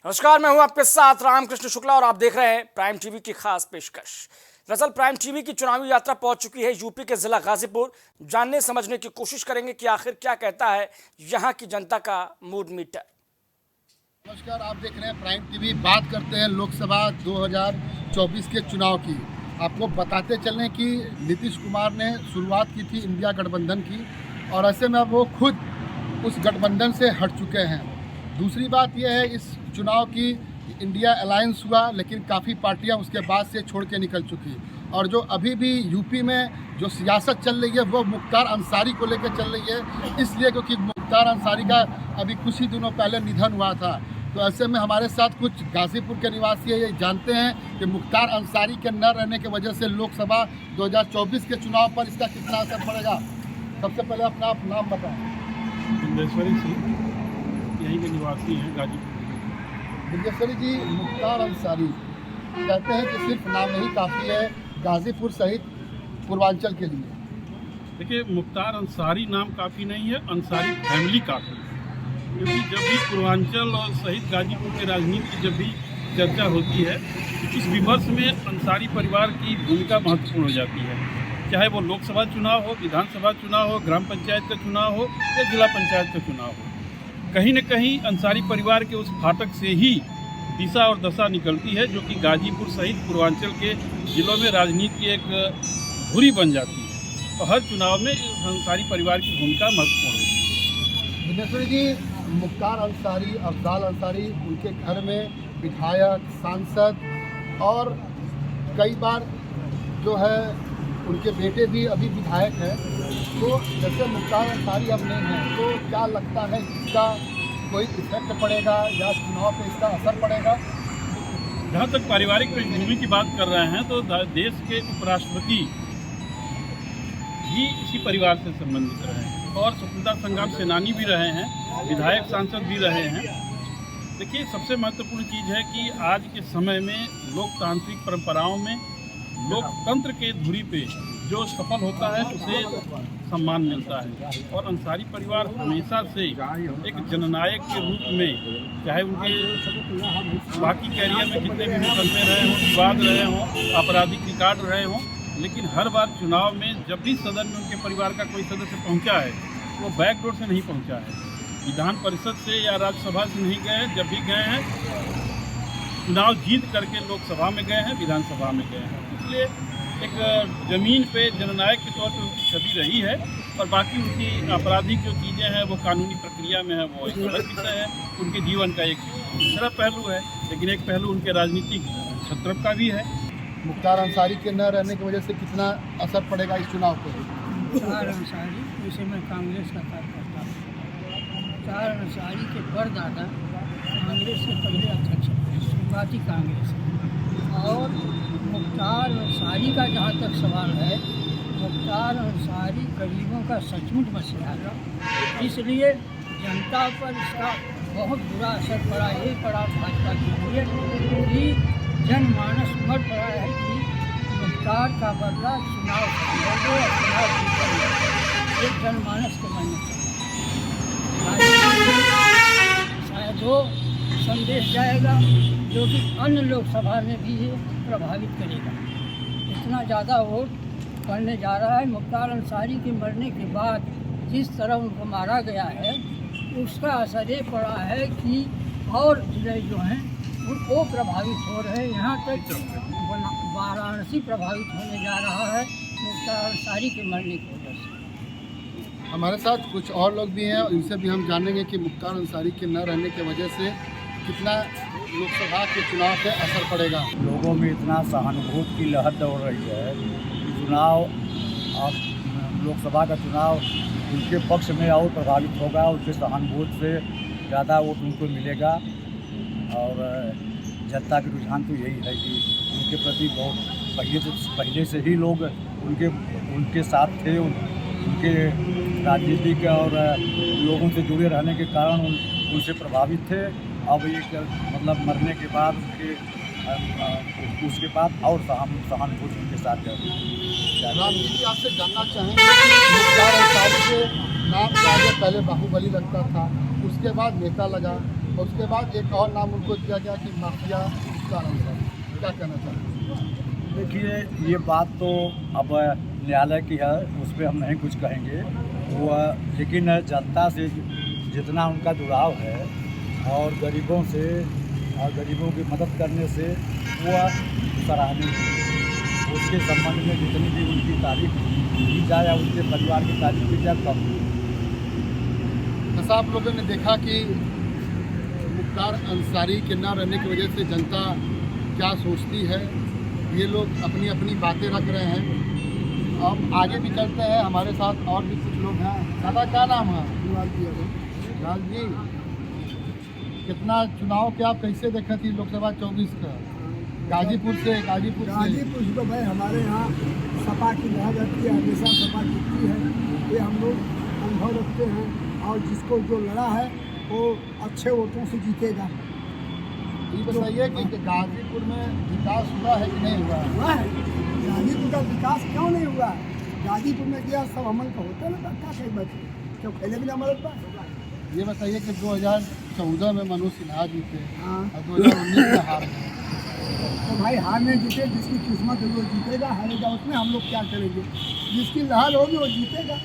नमस्कार, मैं हूं आपके साथ रामकृष्ण शुक्ला और आप देख रहे हैं प्राइम टीवी की खास पेशकश। दरअसल प्राइम टीवी की चुनावी यात्रा पहुंच चुकी है यूपी के जिला गाजीपुर। जानने समझने की कोशिश करेंगे कि आखिर क्या कहता है यहां की जनता का मूड मीटर। नमस्कार, आप देख रहे हैं प्राइम टीवी। बात करते हैं लोकसभा 2024 के चुनाव की। आपको बताते चलें कि नीतीश कुमार ने शुरुआत की थी इंडिया गठबंधन की और ऐसे में वो खुद उस गठबंधन से हट चुके हैं। दूसरी बात यह है इस चुनाव की इंडिया अलायंस हुआ, लेकिन काफ़ी पार्टियां उसके बाद से छोड़ के निकल चुकी और जो अभी भी यूपी में जो सियासत चल रही है वो मुख्तार अंसारी को लेकर चल रही है, इसलिए क्योंकि मुख्तार अंसारी का अभी कुछ ही दिनों पहले निधन हुआ था। तो ऐसे में हमारे साथ कुछ गाजीपुर के निवासी ये जानते हैं कि मुख्तार अंसारी के न रहने की वजह से लोकसभा 2024 के चुनाव पर इसका कितना असर पड़ेगा। सबसे पहले अपना आप नाम बताएं। बिंदेश्वरी सिंह, यहीं के निवासी हैं गाजीपुर। बिंदेश्वरी जी, मुख्तार अंसारी कहते हैं कि सिर्फ नाम नहीं काफ़ी है गाजीपुर सहित पूर्वांचल के लिए। देखिए, मुख्तार अंसारी नाम काफ़ी नहीं है, अंसारी फैमिली काफ़ी है। क्योंकि जब भी पूर्वांचल और सहित गाजीपुर के राजनीति की जब भी चर्चा होती है तो इस विमर्श में अंसारी परिवार की भूमिका महत्वपूर्ण हो जाती है। चाहे वो लोकसभा चुनाव हो, विधानसभा चुनाव हो, ग्राम पंचायत का चुनाव हो या जिला पंचायत का चुनाव हो, कहीं न कहीं अंसारी परिवार के उस फाटक से ही दिशा और दशा निकलती है, जो कि गाजीपुर सहित पूर्वांचल के जिलों में राजनीति की एक धुरी बन जाती है। और हर चुनाव में अंसारी परिवार की भूमिका महत्वपूर्ण होती है। बिंदेश्वरी जी, मुख्तार अंसारी, अफजाल अंसारी, उनके घर में विधायक, सांसद और कई बार जो है उनके बेटे भी अभी विधायक हैं। तो जैसे मुख्तार अंसारी अब नहीं हैं, तो क्या लगता है इसका कोई इफेक्ट पड़ेगा या चुनाव पे इसका असर पड़ेगा? जहाँ तक पारिवारिक पृष्ठभूमि की बात कर रहे हैं तो देश के उपराष्ट्रपति भी इसी परिवार से संबंधित रहे हैं और स्वतंत्रता संग्राम सेनानी भी रहे हैं, विधायक सांसद भी रहे हैं। देखिए, सबसे महत्वपूर्ण चीज़ है कि आज के समय में लोकतांत्रिक परंपराओं में लोकतंत्र के धुरी पे जो सफल होता है उसे सम्मान मिलता है। और अंसारी परिवार हमेशा से एक जननायक के रूप में, चाहे उनके बाकी कैरियर में कितने भी मुकदमे रहे हों, विवाद रहे हों, आपराधिक रिकॉर्ड रहे हों, लेकिन हर बार चुनाव में जब भी सदन में उनके परिवार का कोई सदस्य पहुंचा है वो बैकडोर से नहीं पहुंचा है, विधान परिषद से या राज्यसभा से नहीं गए। जब भी गए हैं चुनाव जीत करके लोकसभा में गए हैं, विधानसभा में गए हैं। इसलिए एक ज़मीन पे जननायक के तौर पे उनकी छवि रही है और बाकी उनकी आपराधिक जो चीज़ें हैं वो कानूनी प्रक्रिया में है, वो एक अलग विषय है। उनके जीवन का एक दूसरा पहलू है, लेकिन एक पहलू उनके राजनीतिक छत्रप का भी है। मुख्तार अंसारी के न रहने की वजह से कितना असर पड़ेगा इस चुनाव पर? मुख्तार अंसारी, जैसे मैं कांग्रेस का कार्यकर्ता हूँ, मुख्तार अंसारी के परदादा कांग्रेस के पहले अध्यक्ष थे, शुरुआती कांग्रेस। और मुख्तार अंसारी का जहाँ तक सवाल है, मुख्तार अंसारी गरीबों का सचमुच मसला है, इसलिए जनता पर इसका बहुत बुरा असर पड़ा। ये पड़ा भाजपा के लिए कि जनमानस मर पड़ा है कि मुख्तार का बदला चुनाव से और चुनाव जीतेंगे, एक जनमानस के मन में शायद वो संदेश जाएगा जो कि अन्य लोकसभा में भी ये प्रभावित करेगा। इतना ज़्यादा वोट पड़ने जा रहा है। मुख्तार अंसारी के मरने के बाद जिस तरह उनको मारा गया है उसका असर ये पड़ा है कि और जिले जो हैं वो प्रभावित हो रहे हैं। यहाँ तक वाराणसी प्रभावित होने जा रहा है मुख्तार अंसारी के मरने की वजह से। हमारे साथ कुछ और लोग भी हैं, इनसे भी हम जानेंगे कि मुख्तार अंसारी के न रहने की वजह से कितना लोकसभा के चुनाव पे असर पड़ेगा। लोगों में इतना सहानुभूति की लहर दौड़ रही है कि चुनाव, अब लोकसभा का चुनाव उनके पक्ष में और प्रभावित होगा, उनके सहानुभूति से ज़्यादा वोट उनको मिलेगा। और जनता के रुझान तो यही है कि उनके प्रति बहुत पहले से ही लोग उनके साथ थे। उनके राजनीतिक और लोगों से जुड़े रहने के कारण उनसे प्रभावित थे। अब एक मतलब मरने के बाद उसके बाद और सहानुभूति उनके साथ राम जी, आपसे जानना चाहेंगे कि मुख्तार अंसारी के नाम से आगे पहले बाहुबली लगता था, उसके बाद नेता लगा, और उसके बाद एक और नाम उनको दिया गया कि माफिया मुख्तार अंसारी। क्या कहना चाहते हैं? देखिए, ये बात तो अब न्यायालय की है, उस पर हम नहीं कुछ कहेंगे वो, लेकिन जनता से जितना उनका जुड़ाव है और गरीबों से और गरीबों की मदद करने से वो सराहनीय है। उसके संबंध में जितनी भी उनकी तारीफ की जाए या उनके परिवार की तारीफ की जाए कम। जैसा आप लोगों ने देखा कि मुख्तार अंसारी के न रहने की वजह से जनता क्या सोचती है, ये लोग अपनी अपनी बातें रख रहे हैं। अब आगे भी चलते हैं, हमारे साथ और भी कुछ लोग हैं। दादा क्या नाम है? लाल जी, कितना चुनाव के आप कैसे देखे थी लोकसभा 24 का? गाजीपुर से तो भाई हमारे यहाँ सपा की लहर रहती है, हमेशा सपा जीतती है, ये हम लोग अनुभव रखते हैं। और जिसको जो लड़ा है वो अच्छे वोटों से जीतेगा। ये बताइए कि गाजीपुर में विकास हुआ है कि नहीं हुआ है? गाजीपुर का विकास क्यों नहीं हुआ? गाजीपुर में गया सब अमल का होता ना, क्या कहीं बचे क्यों पहले भी ना मदद पाए। ये बताइए कि 2014 में मनोज सिन्हा जीते हाँ, और 2019 में हार गए। तो भाई हारने जीते, जिसकी किस्मत है वो जीतेगा, हारेगा उसमें हम लोग क्या करेंगे? जिसकी लहर होगी वो जीतेगा,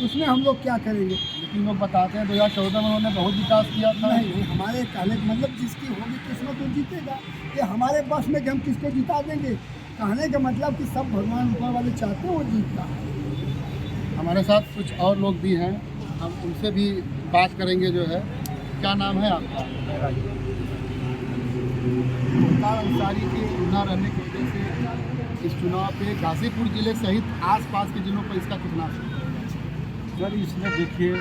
उसमें हम लोग क्या करेंगे? लेकिन लोग बताते हैं 2014 में उन्होंने बहुत विकास किया था। नहीं, हमारे कहने का मतलब जिसकी होगी किस्मत वो जीतेगा। ये हमारे बस में कि हम किसको जिता देंगे? कहने का मतलब कि सब भगवान ऊपर वाले चाहते हैं वो जीतता है। हमारे साथ कुछ और लोग भी हैं, हम उनसे भी बात करेंगे। जो है, क्या नाम है आपका? मुख्तार अंसारी के न रहने की वजह से इस चुनाव पे गाजीपुर जिले सहित आसपास के जिलों पर इसका कितना असर है? सर, इसमें देखिए,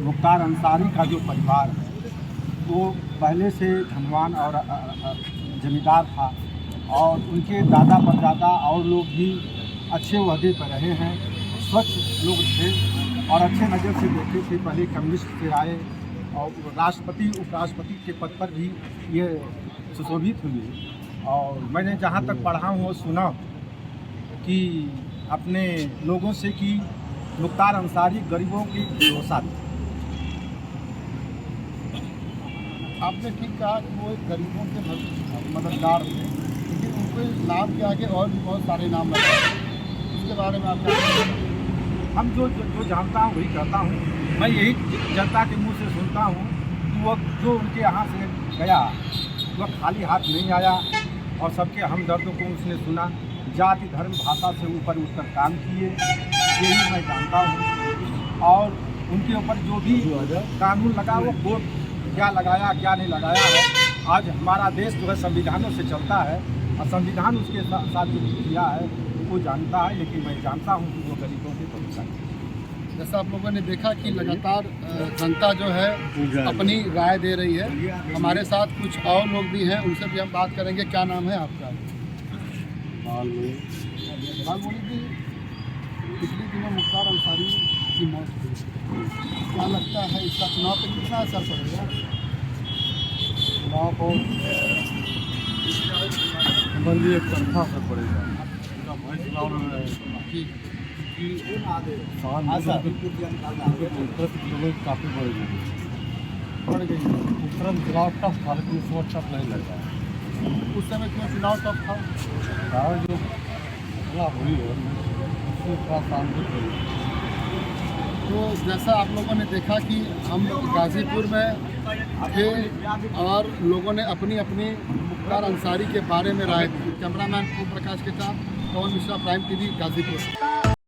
मुख्तार अंसारी का जो परिवार है वो पहले से धनवान और जमींदार था और उनके दादा परदादा और लोग भी अच्छे ओहदे पर रहे हैं, स्वच्छ लोग थे और अच्छे नज़र से देखते थे। पहले कम्युनिस्ट से आए और राष्ट्रपति उपराष्ट्रपति के पद पर भी ये सुशोभित हुए। और मैंने जहाँ तक पढ़ा हूँ और सुना कि अपने लोगों से कि मुख्तार अंसारी गरीबों की भरोसा थे। आपने ठीक कहा कि वो गरीबों के मददगार थे, लेकिन उनको नाम के आगे और भी बहुत सारे नाम लगे। उसके बारे में आप क्या कहेंगे? हम जो जानता हूँ वही कहता हूँ। मैं यही जनता के मुंह से सुनता हूँ कि वो जो उनके यहाँ से गया वह खाली हाथ नहीं आया और सबके हमदर्दों को उसने सुना, जाति धर्म भाषा से ऊपर उठकर काम किए, यही मैं जानता हूँ। और उनके ऊपर जो भी कानून लगा वो कोर्ट क्या लगाया क्या नहीं लगाया है। आज हमारा देश जो है संविधानों से चलता है और संविधान उसके साथ जो किया है वो जानता है, लेकिन मैं जानता हूँ कि वो गरीबों के भरोसा है। जैसा आप लोगों ने देखा कि लगातार जनता जो है अपनी राय दे रही है। हमारे साथ कुछ और लोग भी हैं, उनसे भी हम बात करेंगे। क्या नाम है आपका? बालमोली जी, पिछले दिनों मुख्तार अंसारी की मौत हुई, क्या लगता है इसका चुनाव पर कितना असर पड़ेगा? चुनाव को संबंधी एक तरफा असर पड़ेगा। चुनाव जी, काफ़ी बढ़ेगी, बढ़ गई। तुरंत चुनाव टफ था लेकिन इस वक्त टफ नहीं लग रहा है। उस समय क्यों चुनाव टफ था? कारण जो घटना हुई है उससे थोड़ा शांति हुई। तो जैसा आप लोगों ने देखा कि हम गाजीपुर में थे और लोगों ने अपनी अपनी मुख्तार अंसारी के बारे में राय दी। कैमरामैन ओम प्रकाश के साथ पवन मिश्रा, प्राइम टीवी, गाजीपुर।